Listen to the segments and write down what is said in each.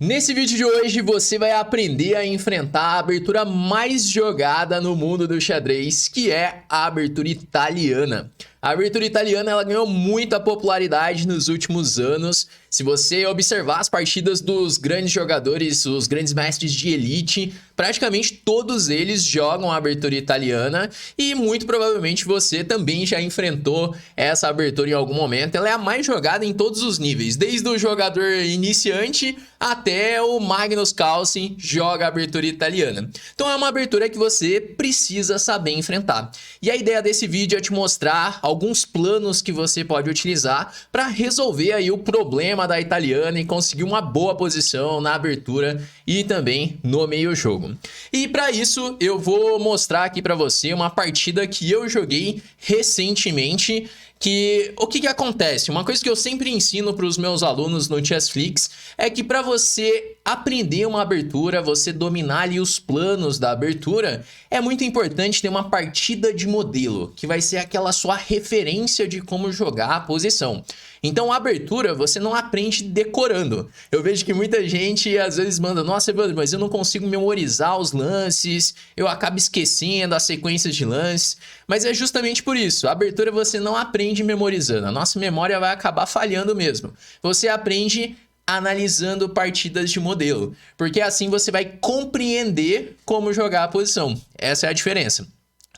Nesse vídeo de hoje você vai aprender a enfrentar a abertura mais jogada no mundo do xadrez, que é a abertura italiana. A abertura italiana ela ganhou muita popularidade nos últimos anos. Se você observar as partidas dos grandes jogadores, os grandes mestres de elite, praticamente todos eles jogam a abertura italiana e muito provavelmente você também já enfrentou essa abertura em algum momento. Ela é a mais jogada em todos os níveis, desde o jogador iniciante até o Magnus Carlsen joga a abertura italiana. Então é uma abertura que você precisa saber enfrentar. E a ideia desse vídeo é te mostrar alguns planos que você pode utilizar para resolver aí o problema da italiana e conseguir uma boa posição na abertura e também no meio-jogo. E para isso eu vou mostrar aqui para você uma partida que eu joguei recentemente. O que acontece? Uma coisa que eu sempre ensino para os meus alunos no Chessflix é que para você aprender uma abertura, você dominar ali os planos da abertura, é muito importante ter uma partida de modelo, que vai ser aquela sua referência de como jogar a posição. Então a abertura você não aprende decorando. Eu vejo que muita gente às vezes manda: nossa, Evandro, mas eu não consigo memorizar os lances, eu acabo esquecendo as sequências de lances. Mas é justamente por isso, a abertura você não aprende memorizando, a nossa memória vai acabar falhando mesmo. Você aprende analisando partidas de modelo, porque assim você vai compreender como jogar a posição. Essa é a diferença.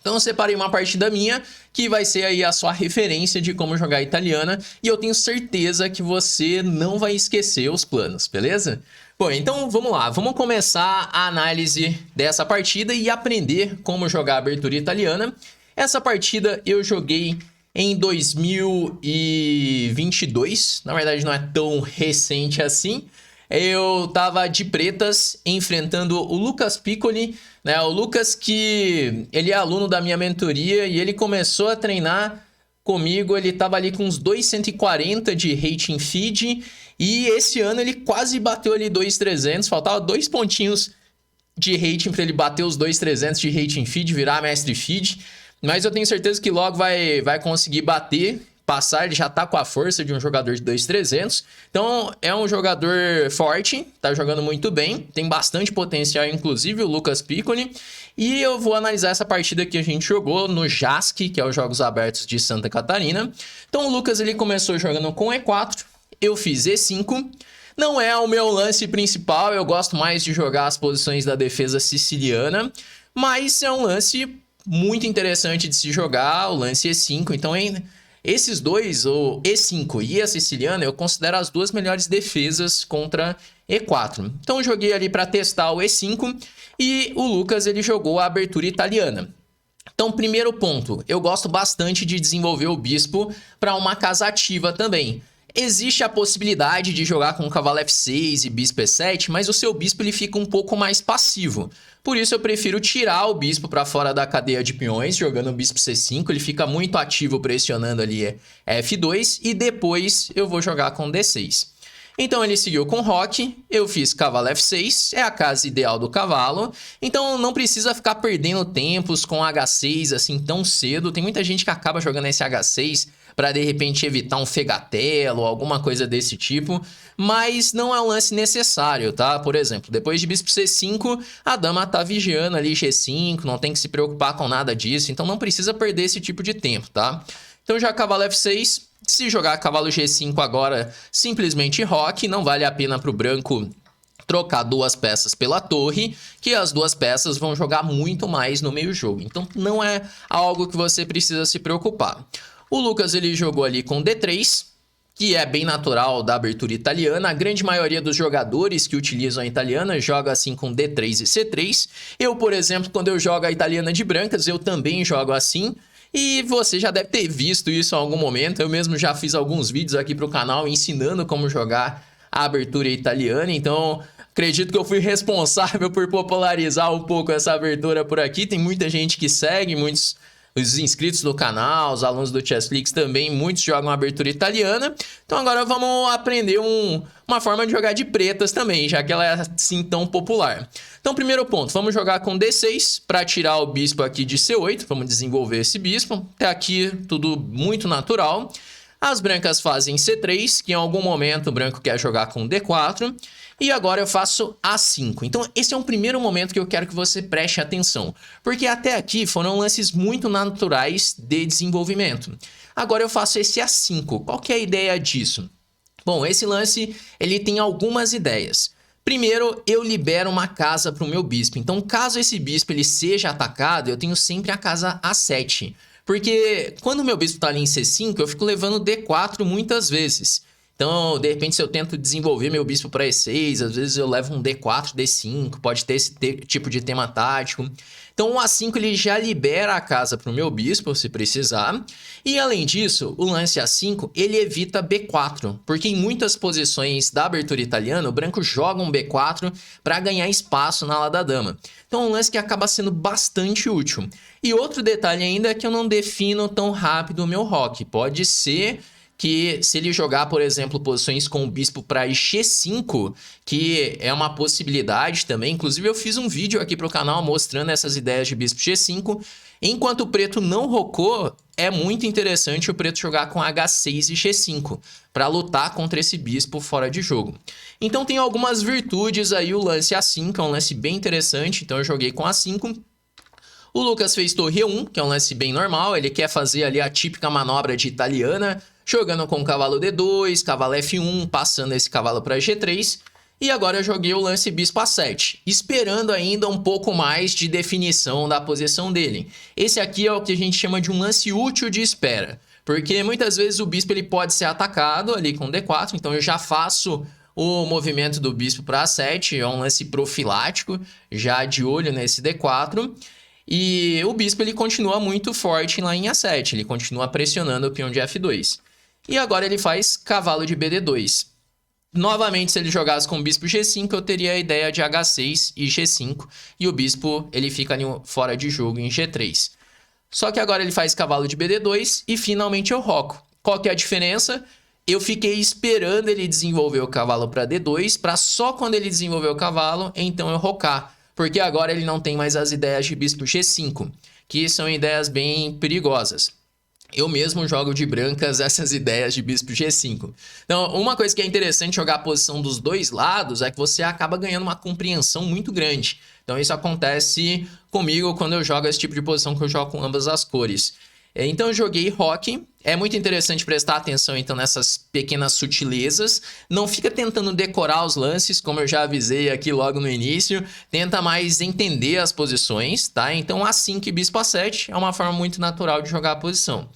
Então eu separei uma partida minha que vai ser aí a sua referência de como jogar a italiana e eu tenho certeza que você não vai esquecer os planos, beleza? Bom, então vamos lá, vamos começar a análise dessa partida e aprender como jogar a abertura italiana. Essa partida eu joguei em 2022, na verdade não é tão recente assim. Eu tava de pretas enfrentando o Lucas Piccoli, né? O Lucas que ele é aluno da minha mentoria e ele começou a treinar comigo, ele tava ali com uns 240 de rating feed e esse ano ele quase bateu ali 2.300, faltava 2 pontinhos de rating para ele bater os 2.300 de rating feed, virar mestre feed, mas eu tenho certeza que logo vai conseguir passar, ele já tá com a força de um jogador de 2.300. Então é um jogador forte, tá jogando muito bem, tem bastante potencial, inclusive o Lucas Piccoli. E eu vou analisar essa partida que a gente jogou no JASC, que é os Jogos Abertos de Santa Catarina. Então o Lucas ele começou jogando com E4, eu fiz E5. Não é o meu lance principal, eu gosto mais de jogar as posições da defesa siciliana, mas é um lance muito interessante de se jogar, o lance E5. Então esses dois, o E5 e a siciliana, eu considero as duas melhores defesas contra E4. Então eu joguei ali para testar o E5 e o Lucas ele jogou a abertura italiana. Então, primeiro ponto, eu gosto bastante de desenvolver o bispo para uma casa ativa também. Existe a possibilidade de jogar com cavalo F6 e bispo E7, mas o seu bispo ele fica um pouco mais passivo. Por isso eu prefiro tirar o bispo para fora da cadeia de peões, jogando o bispo C5, ele fica muito ativo pressionando ali F2 e depois eu vou jogar com D6. Então ele seguiu com roque, eu fiz cavalo F6, é a casa ideal do cavalo, então não precisa ficar perdendo tempos com H6 assim tão cedo. Tem muita gente que acaba jogando esse H6 para de repente evitar um fegatelo ou alguma coisa desse tipo, mas não é um lance necessário, tá? Por exemplo, depois de bispo C5, a dama tá vigiando ali G5, não tem que se preocupar com nada disso, então não precisa perder esse tipo de tempo, tá? Então já cavalo F6, se jogar cavalo G5 agora, simplesmente roque, não vale a pena pro branco trocar duas peças pela torre, que as duas peças vão jogar muito mais no meio jogo, então não é algo que você precisa se preocupar. O Lucas ele jogou ali com D3, que é bem natural da abertura italiana. A grande maioria dos jogadores que utilizam a italiana joga assim com D3 e C3. Eu, por exemplo, quando eu jogo a italiana de brancas, eu também jogo assim. E você já deve ter visto isso em algum momento. Eu mesmo já fiz alguns vídeos aqui para o canal ensinando como jogar a abertura italiana. Então, acredito que eu fui responsável por popularizar um pouco essa abertura por aqui. Tem muita gente que segue, os inscritos do canal, os alunos do Chessflix também, muitos jogam a abertura italiana. Então agora vamos aprender uma forma de jogar de pretas também, já que ela é assim tão popular. Então primeiro ponto, vamos jogar com D6 para tirar o bispo aqui de C8. Vamos desenvolver esse bispo. Até aqui tudo muito natural. As brancas fazem C3, que em algum momento o branco quer jogar com D4. E agora eu faço A5. Então esse é um primeiro momento que eu quero que você preste atenção, porque até aqui foram lances muito naturais de desenvolvimento. Agora eu faço esse A5. Qual que é a ideia disso? Bom, esse lance ele tem algumas ideias. Primeiro, eu libero uma casa para o meu bispo. Então, caso esse bispo ele seja atacado, eu tenho sempre a casa A7. Porque quando o meu bispo está ali em C5, eu fico levando D4 muitas vezes. Então, de repente, se eu tento desenvolver meu bispo para E6, às vezes eu levo um D4, D5, pode ter esse tipo de tema tático. Então, o A5 ele já libera a casa para o meu bispo, se precisar. E, além disso, o lance A5 ele evita B4, porque em muitas posições da abertura italiana, o branco joga um B4 para ganhar espaço na ala da dama. Então, é um lance que acaba sendo bastante útil. E outro detalhe ainda é que eu não defino tão rápido o meu roque. Pode ser que se ele jogar, por exemplo, posições com o bispo para G5, que é uma possibilidade também. Inclusive, eu fiz um vídeo aqui para o canal mostrando essas ideias de bispo G5. Enquanto o preto não rocou, é muito interessante o preto jogar com H6 e G5 para lutar contra esse bispo fora de jogo. Então tem algumas virtudes aí o lance A5, é um lance bem interessante, então eu joguei com A5. O Lucas fez torre E1, que é um lance bem normal, ele quer fazer ali a típica manobra de italiana, jogando com cavalo D2, cavalo F1, passando esse cavalo para G3. E agora eu joguei o lance bispo A7, esperando ainda um pouco mais de definição da posição dele. Esse aqui é o que a gente chama de um lance útil de espera, porque muitas vezes o bispo ele pode ser atacado ali com D4, então eu já faço o movimento do bispo para A7, é um lance profilático, já de olho nesse D4. E o bispo ele continua muito forte lá em A7, ele continua pressionando o peão de F2. E agora ele faz cavalo de BD2. Novamente, se ele jogasse com o bispo G5, eu teria a ideia de H6 e G5. E o bispo ele fica ali fora de jogo em G3. Só que agora ele faz cavalo de BD2 e finalmente eu roco. Qual que é a diferença? Eu fiquei esperando ele desenvolver o cavalo para D2, para só quando ele desenvolver o cavalo, então eu rocar. Porque agora ele não tem mais as ideias de bispo G5, que são ideias bem perigosas. Eu mesmo jogo de brancas essas ideias de bispo G5. Então, uma coisa que é interessante jogar a posição dos dois lados é que você acaba ganhando uma compreensão muito grande. Então, isso acontece comigo quando eu jogo esse tipo de posição que eu jogo com ambas as cores. Então, eu joguei roque. É muito interessante prestar atenção, então, nessas pequenas sutilezas. Não fica tentando decorar os lances, como eu já avisei aqui logo no início. Tenta mais entender as posições, tá? Então, A5 e bispo A7 é uma forma muito natural de jogar a posição.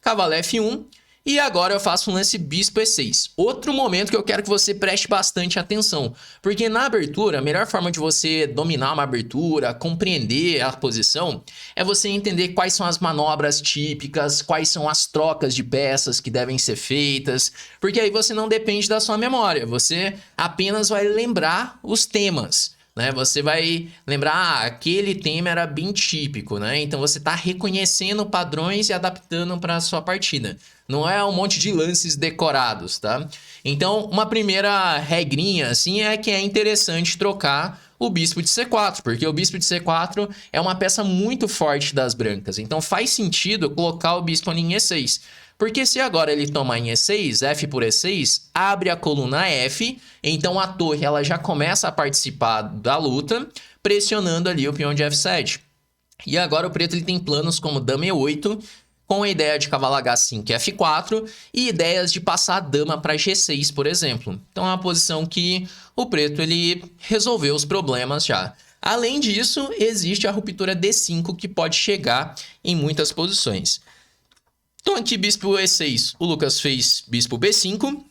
Cavalo F1. E agora eu faço um lance bispo E6. Outro momento que eu quero que você preste bastante atenção. Porque na abertura, a melhor forma de você dominar uma abertura, compreender a posição, é você entender quais são as manobras típicas, quais são as trocas de peças que devem ser feitas. Porque aí você não depende da sua memória, você apenas vai lembrar os temas. Você vai lembrar, aquele tema era bem típico, né? Então você está reconhecendo padrões e adaptando para a sua partida. Não é um monte de lances decorados, tá? Então, uma primeira regrinha, assim, é que é interessante trocar o bispo de C4, porque o bispo de C4 é uma peça muito forte das brancas. Então, faz sentido colocar o bispo ali em E6. Porque se agora ele tomar em E6, F por E6, abre a coluna F, então a torre ela já começa a participar da luta, pressionando ali o peão de F7. E agora o preto ele tem planos como dama E8, com a ideia de cavalo H5 e F4, e ideias de passar a dama para G6, por exemplo. Então é uma posição que o preto ele resolveu os problemas já. Além disso, existe a ruptura D5 que pode chegar em muitas posições. Então aqui bispo E6, o Lucas fez bispo B5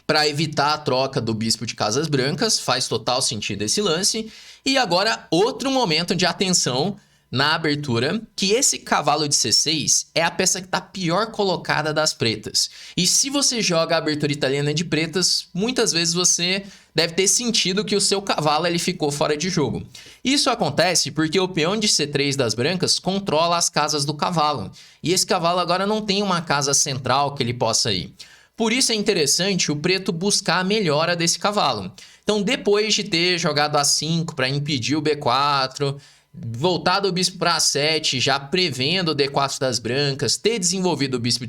para evitar a troca do bispo de casas brancas, faz total sentido esse lance. E agora outro momento de atenção na abertura, que esse cavalo de C6 é a peça que está pior colocada das pretas. E se você joga a abertura italiana de pretas, muitas vezes você deve ter sentido que o seu cavalo ele ficou fora de jogo. Isso acontece porque o peão de C3 das brancas controla as casas do cavalo. E esse cavalo agora não tem uma casa central que ele possa ir. Por isso é interessante o preto buscar a melhora desse cavalo. Então, depois de ter jogado A5 para impedir o B4, voltado o bispo para A7, já prevendo o D4 das brancas, ter desenvolvido o bispo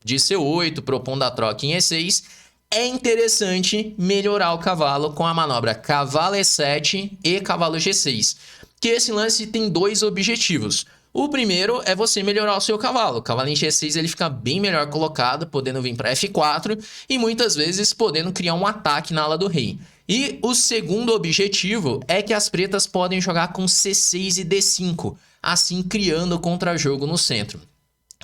de C8, propondo a troca em E6, é interessante melhorar o cavalo com a manobra cavalo E7 e cavalo G6, que esse lance tem dois objetivos. O primeiro é você melhorar o seu cavalo. O cavalo em G6 ele fica bem melhor colocado, podendo vir para F4 e muitas vezes podendo criar um ataque na ala do rei. E o segundo objetivo é que as pretas podem jogar com C6 e D5, assim criando contra-jogo no centro.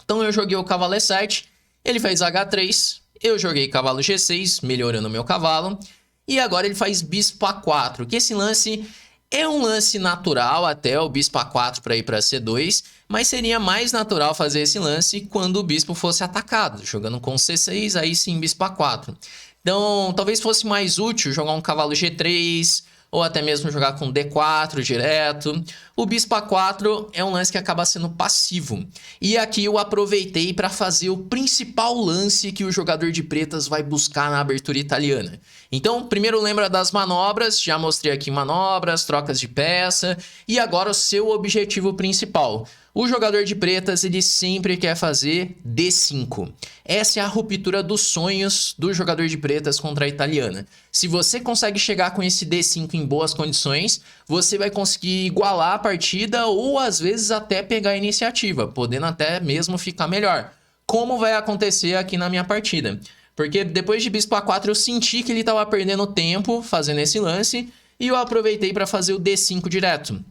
Então eu joguei o cavalo E7, ele fez H3, eu joguei cavalo G6, melhorando o meu cavalo, e agora ele faz bispo A4, que esse lance é um lance natural até o bispo A4 para ir para C2, mas seria mais natural fazer esse lance quando o bispo fosse atacado, jogando com C6, aí sim bispo A4. Então, talvez fosse mais útil jogar um cavalo G3, ou até mesmo jogar com D4 direto. O bispo A4 é um lance que acaba sendo passivo. E aqui eu aproveitei para fazer o principal lance que o jogador de pretas vai buscar na abertura italiana. Então, primeiro lembra das manobras, já mostrei aqui manobras, trocas de peça, e agora o seu objetivo principal. O jogador de pretas, ele sempre quer fazer D5. Essa é a ruptura dos sonhos do jogador de pretas contra a italiana. Se você consegue chegar com esse D5 em boas condições, você vai conseguir igualar a partida ou às vezes até pegar a iniciativa, podendo até mesmo ficar melhor. Como vai acontecer aqui na minha partida. Porque depois de bispo A4 eu senti que ele estava perdendo tempo fazendo esse lance e eu aproveitei para fazer o D5 direto.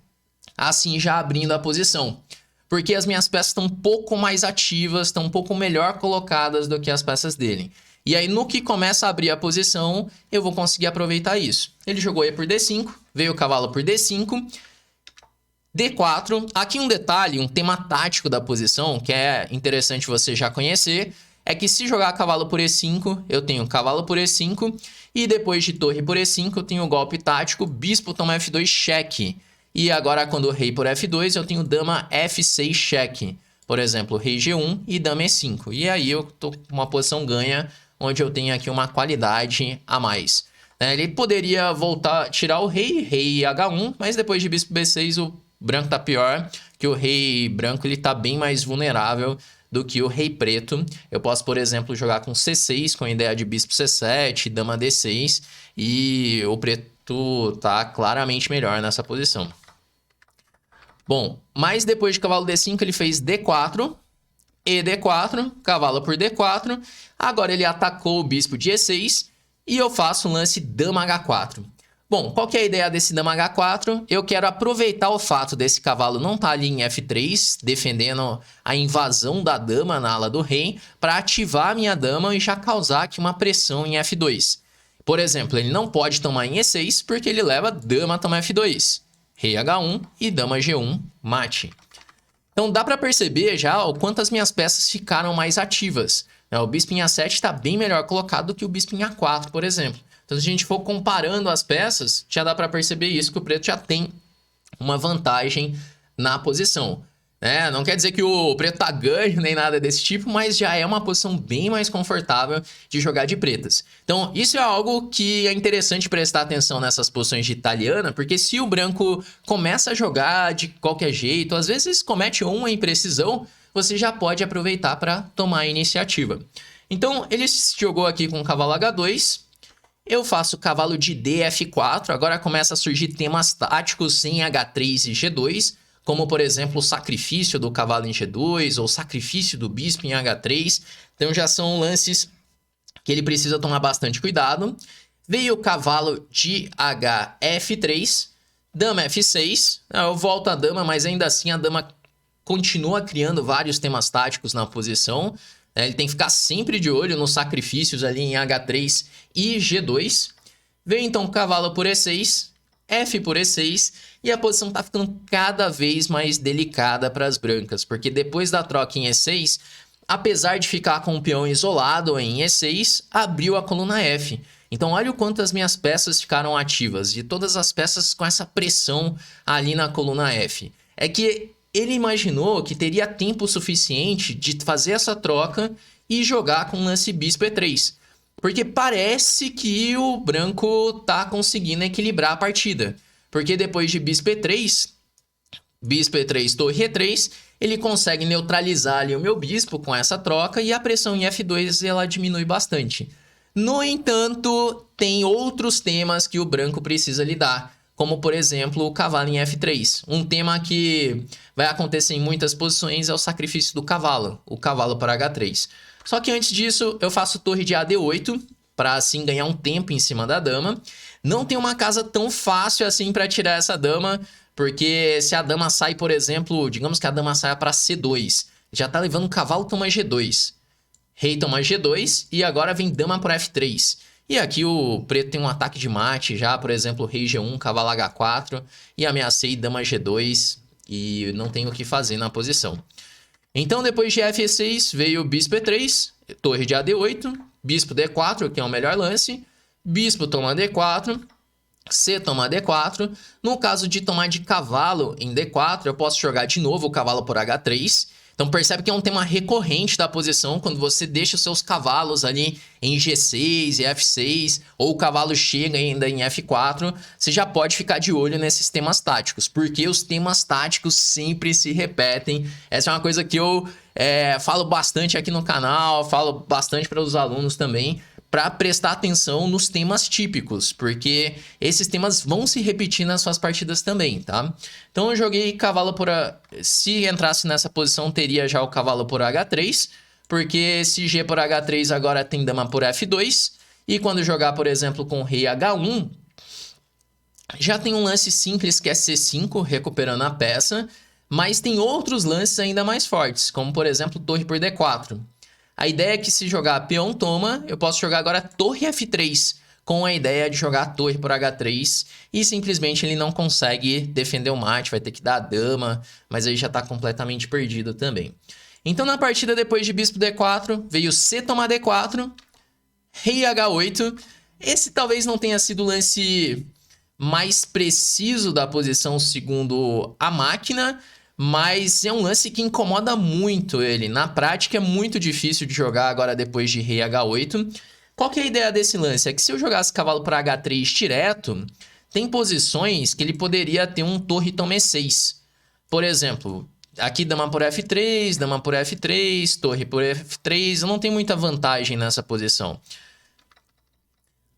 Assim já abrindo a posição. Porque as minhas peças estão um pouco mais ativas, estão um pouco melhor colocadas do que as peças dele. E aí, no que começa a abrir a posição, eu vou conseguir aproveitar isso. Ele jogou E por D5, veio o cavalo por D5, D4. Aqui um detalhe, um tema tático da posição, que é interessante você já conhecer, é que se jogar cavalo por E5, eu tenho cavalo por E5, e depois de torre por E5, eu tenho o golpe tático, bispo toma F2 cheque. E agora, quando o rei por F2, eu tenho dama F6 cheque. Por exemplo, rei G1 e dama E5. E aí eu tô com uma posição ganha, onde eu tenho aqui uma qualidade a mais. Ele poderia voltar, tirar o rei H1, mas depois de bispo B6 o branco tá pior, que o rei branco ele tá bem mais vulnerável do que o rei preto. Eu posso, por exemplo, jogar com C6, com a ideia de bispo C7, dama D6, e o preto tá claramente melhor nessa posição. Bom, mas depois de cavalo D5 ele fez D4, e D4, cavalo por D4. Agora ele atacou o bispo de E6 e eu faço o lance dama H4. Bom, qual que é a ideia desse dama H4? Eu quero aproveitar o fato desse cavalo não estar ali em F3, defendendo a invasão da dama na ala do rei, para ativar a minha dama e já causar aqui uma pressão em F2. Por exemplo, ele não pode tomar em E6 porque ele leva dama a tomar F2. Rei H1 e dama G1, mate. Então dá para perceber já o quanto as minhas peças ficaram mais ativas. O bispo em A7 está bem melhor colocado do que o bispo em A4, por exemplo. Então se a gente for comparando as peças, já dá para perceber isso, que o preto já tem uma vantagem na posição. Não quer dizer que o preto tá ganho nem nada desse tipo, mas já é uma posição bem mais confortável de jogar de pretas. Então isso é algo que é interessante prestar atenção nessas posições de italiana, porque se o branco começa a jogar de qualquer jeito, às vezes comete uma imprecisão, você já pode aproveitar para tomar a iniciativa. Então ele jogou aqui com o cavalo H2, eu faço cavalo de D, F4, agora começa a surgir temas táticos em H3 e G2, como, por exemplo, o sacrifício do cavalo em G2 ou sacrifício do bispo em H3. Então, já são lances que ele precisa tomar bastante cuidado. Veio o cavalo de H, F3, dama F6. Eu volto a dama, mas ainda assim a dama continua criando vários temas táticos na posição. Ele tem que ficar sempre de olho nos sacrifícios ali em H3 e G2. Veio, então, o cavalo por E6, F por E6, e a posição está ficando cada vez mais delicada para as brancas, porque depois da troca em E6, apesar de ficar com o peão isolado em E6, abriu a coluna F. Então olha o quanto as minhas peças ficaram ativas, e todas as peças com essa pressão ali na coluna F. É que ele imaginou que teria tempo suficiente de fazer essa troca e jogar com o lance bispo E3. Porque parece que o branco tá conseguindo equilibrar a partida. Porque depois de bispo E3, torre E3, ele consegue neutralizar ali o meu bispo com essa troca e a pressão em F2 ela diminui bastante. No entanto, tem outros temas que o branco precisa lidar, como por exemplo o cavalo em F3. Um tema que vai acontecer em muitas posições é o sacrifício do cavalo, o cavalo para H3. Só que antes disso, eu faço torre de AD8 para assim ganhar um tempo em cima da dama. Não tem uma casa tão fácil assim para tirar essa dama, porque se a dama sai, por exemplo, digamos que a dama saia para C2, já tá levando o cavalo toma G2. Rei toma G2 e agora vem dama por F3. E aqui o preto tem um ataque de mate já, por exemplo, rei G1, cavalo H4 e ameacei dama G2 e não tenho o que fazer na posição. Então depois de F6 veio bispo E3, torre de AD8, bispo D4, que é o melhor lance, bispo toma D4, C toma D4. No caso de tomar de cavalo em D4, eu posso jogar de novo o cavalo por H3. Então percebe que é um tema recorrente da posição, quando você deixa os seus cavalos ali em G6 e F6, ou o cavalo chega ainda em F4, você já pode ficar de olho nesses temas táticos, porque os temas táticos sempre se repetem. Essa é uma coisa que eu falo bastante aqui no canal, falo bastante para os alunos também, para prestar atenção nos temas típicos, porque esses temas vão se repetir nas suas partidas também, tá? Então eu joguei cavalo por... Se entrasse nessa posição, teria já o cavalo por H3, porque se G por H3 agora tem dama por F2, e quando jogar, por exemplo, com rei H1, já tem um lance simples que é C5, recuperando a peça, mas tem outros lances ainda mais fortes, como por exemplo, torre por D4. A ideia é que se jogar peão toma, eu posso jogar agora torre F3, com a ideia de jogar torre por H3, e simplesmente ele não consegue defender o mate, vai ter que dar a dama, mas aí já está completamente perdido também. Então na partida depois de bispo D4, veio C tomar D4, rei H8. Esse talvez não tenha sido o lance mais preciso da posição segundo a máquina, mas é um lance que incomoda muito ele. Na prática é muito difícil de jogar agora depois de rei H8. Qual que é a ideia desse lance? É que se eu jogasse cavalo para H3 direto, tem posições que ele poderia ter um torre toma E6. Por exemplo, aqui dama por F3, dama por F3, torre por F3. Eu não tenho muita vantagem nessa posição.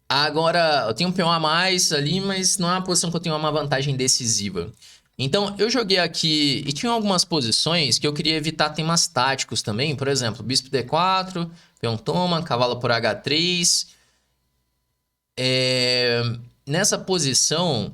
Agora, eu tenho um peão a mais ali, mas não é uma posição que eu tenho uma vantagem decisiva. Então, eu joguei aqui e tinha algumas posições que eu queria evitar temas táticos também. Por exemplo, bispo D4, peão toma, cavalo por H3. Nessa posição,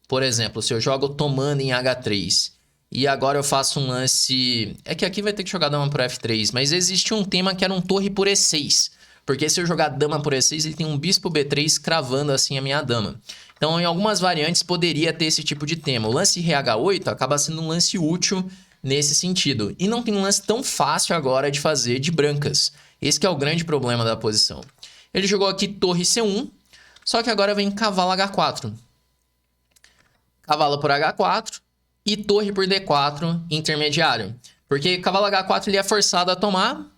por exemplo, se eu jogo tomando em H3 e agora eu faço um lance... É que aqui vai ter que jogar dama por F3, mas existe um tema que era um torre por E6. Porque se eu jogar dama por E6, ele tem um bispo B3 cravando assim a minha dama. Então, em algumas variantes, poderia ter esse tipo de tema. O lance RH8 acaba sendo um lance útil nesse sentido. E não tem um lance tão fácil agora de fazer de brancas. Esse que é o grande problema da posição. Ele jogou aqui torre C1, só que agora vem cavalo H4. Cavalo por H4 e torre por D4 intermediário. Porque cavalo H4 ele é forçado a tomar,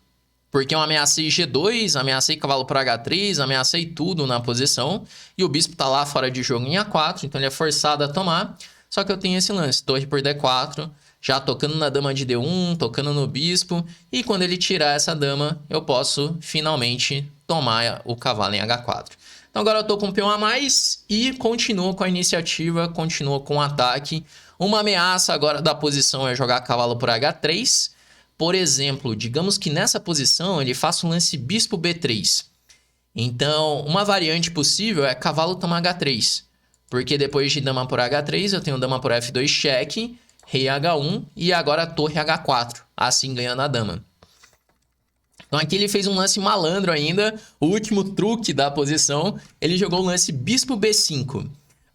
porque eu ameacei G2, ameacei cavalo por H3, ameacei tudo na posição. E o bispo tá lá fora de jogo em A4, então ele é forçado a tomar. Só que eu tenho esse lance, torre por D4, já tocando na dama de D1, tocando no bispo. E quando ele tirar essa dama, eu posso finalmente tomar o cavalo em H4. Então agora eu tô com um peão a mais e continuo com a iniciativa, continuo com o ataque. Uma ameaça agora da posição é jogar cavalo por H3. Por exemplo, digamos que nessa posição ele faça um lance bispo B3. Então, uma variante possível é cavalo tomar H3. Porque depois de dama por H3, eu tenho dama por F2 cheque, rei H1 e agora torre H4, assim ganhando a dama. Então aqui ele fez um lance malandro ainda, o último truque da posição, ele jogou o lance bispo B5.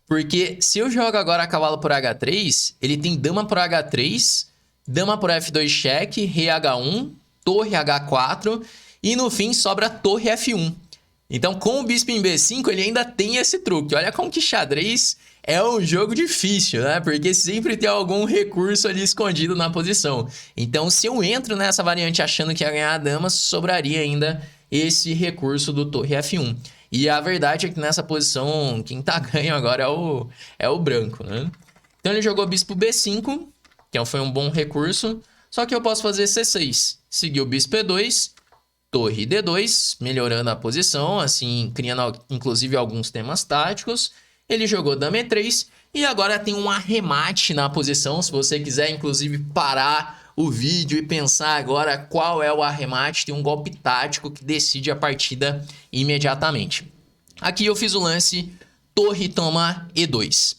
Porque se eu jogo agora cavalo por H3, ele tem dama por H3... dama por F2 cheque, rei H1, torre H4 e no fim sobra torre F1. Então com o bispo em B5 ele ainda tem esse truque. Olha como que xadrez é um jogo difícil, né? Porque sempre tem algum recurso ali escondido na posição. Então se eu entro nessa variante achando que ia ganhar a dama, sobraria ainda esse recurso do torre F1. E a verdade é que nessa posição quem tá ganho agora é o branco, né? Então ele jogou bispo B5, que foi um bom recurso, só que eu posso fazer C6, seguir o bispo E2, torre D2, melhorando a posição, assim, criando inclusive alguns temas táticos. Ele jogou dama E3 e agora tem um arremate na posição. Se você quiser, inclusive, parar o vídeo e pensar agora qual é o arremate, tem um golpe tático que decide a partida imediatamente. Aqui eu fiz o lance torre toma E2.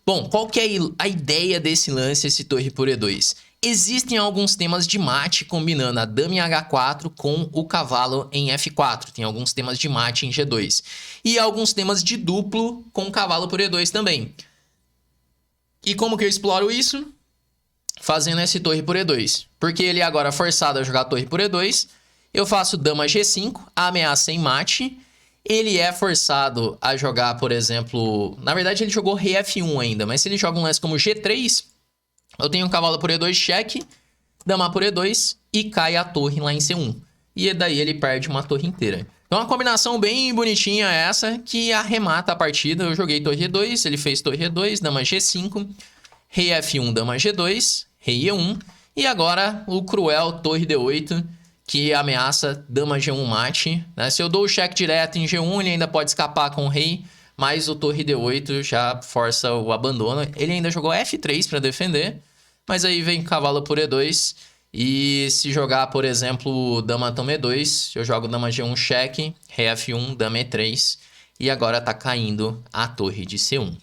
Bom, qual que é a ideia desse lance, esse torre por E2? Existem alguns temas de mate combinando a dama em H4 com o cavalo em F4. Tem alguns temas de mate em G2. E alguns temas de duplo com o cavalo por E2 também. E como que eu exploro isso? Fazendo esse torre por E2. Porque ele é agora forçado a jogar torre por E2. Eu faço dama G5, ameaça em mate. Ele é forçado a jogar, por exemplo... Na verdade, ele jogou rei F1 ainda. Mas se ele joga um lance como G3... Eu tenho um cavalo por E2 cheque, dama por E2 e cai a torre lá em C1. E daí ele perde uma torre inteira. Então, uma combinação bem bonitinha essa que arremata a partida. Eu joguei torre E2, ele fez torre E2, dama G5, rei F1, dama G2, rei E1. E agora o cruel torre D8, que ameaça dama G1 mate. Né? Se eu dou o cheque direto em G1, ele ainda pode escapar com o rei. Mas o torre D8 já força o abandono. Ele ainda jogou F3 para defender. Mas aí vem cavalo por E2. E se jogar, por exemplo, dama toma E2, eu jogo dama G1 cheque, rei F1, dama E3. E agora tá caindo a torre de C1.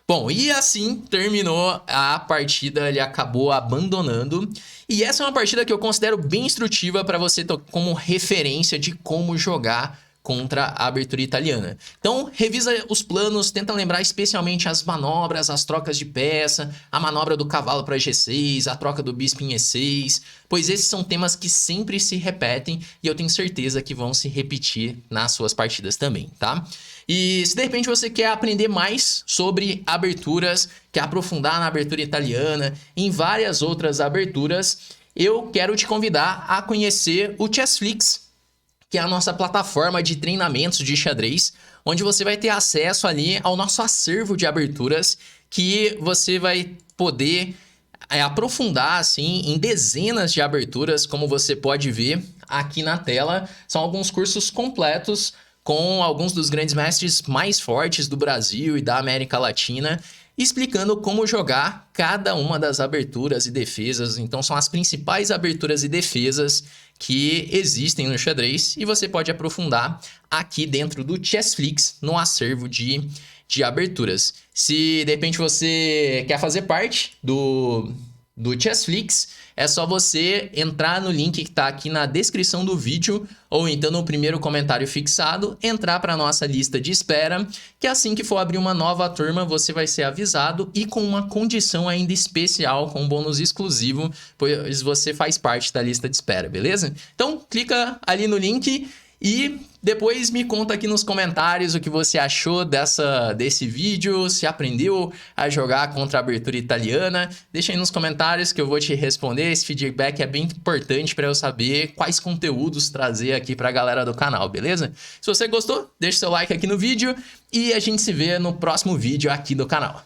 Bom, e assim terminou a partida, ele acabou abandonando. E essa é uma partida que eu considero bem instrutiva para você ter como referência de como jogar contra a abertura italiana. Então, revisa os planos, tenta lembrar especialmente as manobras, as trocas de peça, a manobra do cavalo para G6, a troca do bispo em E6, pois esses são temas que sempre se repetem e eu tenho certeza que vão se repetir nas suas partidas também, tá? E se de repente você quer aprender mais sobre aberturas, quer aprofundar na abertura italiana, em várias outras aberturas, eu quero te convidar a conhecer o Chessflix, que é a nossa plataforma de treinamentos de xadrez, onde você vai ter acesso ali ao nosso acervo de aberturas, que você vai poder aprofundar assim, em dezenas de aberturas, como você pode ver aqui na tela. São alguns cursos completos com alguns dos grandes mestres mais fortes do Brasil e da América Latina, explicando como jogar cada uma das aberturas e defesas. Então são as principais aberturas e defesas que existem no xadrez e você pode aprofundar aqui dentro do Chessflix no acervo de aberturas. Se de repente você quer fazer parte do Chessflix, é só você entrar no link que está aqui na descrição do vídeo ou então no primeiro comentário fixado, entrar para a nossa lista de espera, que assim que for abrir uma nova turma, você vai ser avisado e com uma condição ainda especial, com um bônus exclusivo, pois você faz parte da lista de espera, beleza? Então, clica ali no link e depois me conta aqui nos comentários o que você achou desse vídeo, se aprendeu a jogar contra a abertura italiana. Deixa aí nos comentários que eu vou te responder. Esse feedback é bem importante para eu saber quais conteúdos trazer aqui para a galera do canal, beleza? Se você gostou, deixa seu like aqui no vídeo e a gente se vê no próximo vídeo aqui do canal.